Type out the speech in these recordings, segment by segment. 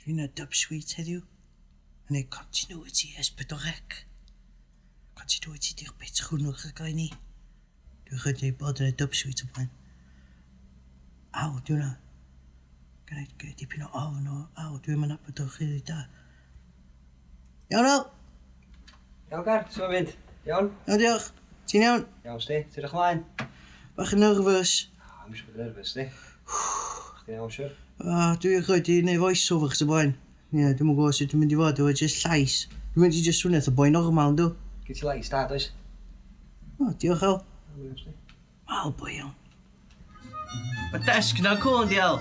Dwi'n dub sweet heddiw. Yn ei continuity S4C. Continuity di'r bit chwnwch y gael ni. Dwi'n chyddi bod yn ei dub sweet o blaen. Aw, dwi'n na. Gwneud dipyn o ofn o. Aw, dwi'n mynd abod o'ch rili da. Iawn o! Iawn Gar, sy'n ma'n mynd? Iawn? Iawn, diolch. Ti'n iawn? Iawn sti, ti'n edrych ymlaen? Bach yn nervous. I'm eisiau bod nervous sti. Chdi'n iawn siwr? Dwi'n chyd i neud voice-over chys o blaen. Ie, dwi'n gwybod sut dwi'n mynd i fod, dwi'n just llais. Dwi'n mynd i just swnio o boi normal, dwi. Gyd ti lais da, does? O, diolch al. Iawn sti. Wel, boi iawn. Mae desg na cwl yn dial.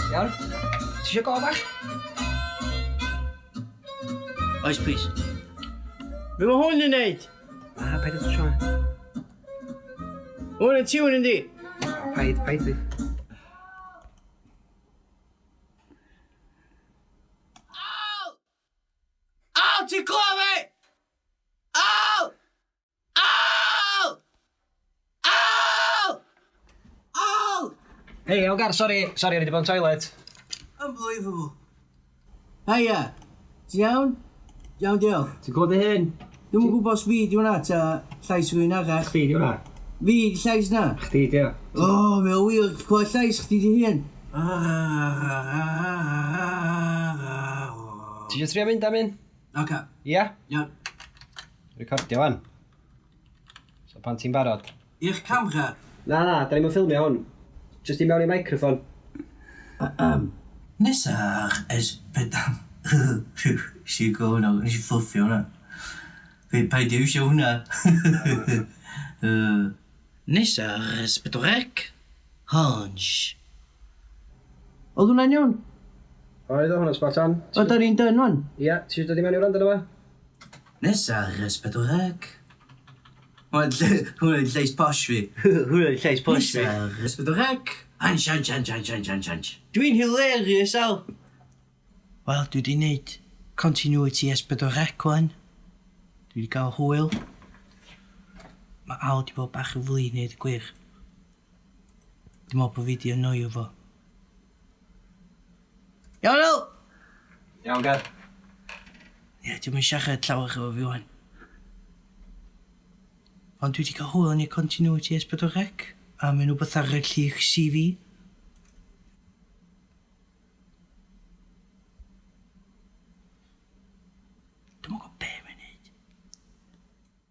Iawn? Ti eisiau gofach? Oes, please. Be mae hwn yn neud? Paid ydw siwr. Hwn yn tiwn yndi? Paid fi. Aw, ti'n clywed fi? Aw! Aw! Aw! Aw! Hei, iawn Gar, sori, o'n i wedi bod yn toilet. Unbelievable. Haia. Ti'n iawn? Iawn, diolch. Ti'n gwybod y hyn? Dwi'n gwybod os fi di hwnna ta llais rhywun arall. Chdi di hwnna? Fi di llais na? Chdi di o. O, mae o wir, clywed llais chdi di hun. Ti eisiau trio mynd am un? Oce. Ia? Iawn. Recordio wan. So pan ti'n barod? I'ch camera. Na, da ni'n ffilmio hwn. Just i mewn i microffon. Nesa'r esbedam. Si go hwnna, nes i ffwffio hwnna. Fe paid iwsio hwnna. Nesa'r esbedorec. Hans. Oedd hwnna'n iawn? Oedd o hwnna spot on. O, da ni'n dyn wan? Ia, ti eisiau dod i mewn i wrando na fa? Nesa'r esbedorec. Hwnna'n lleis posh fi. Hwnna'n lleis posh fi. Nesa'r esbedorec. Anch. Dwi'n hilarious, Al. Wel, dwi wedi wneud continuity S4C wan. Dwi wedi cael hwyl. Mae Al wedi bod bach yn flin neud y gwir. Dwi'n meddwl bod fi wedi annoio fo. Iawn, Al! Iawn, Gar. Ie, dwi'n mynd siarad llawer efo fi wan. Ond dwi wedi cael hwyl yn ei continuity S4C. A mae'n rhywbeth ar y llich CV.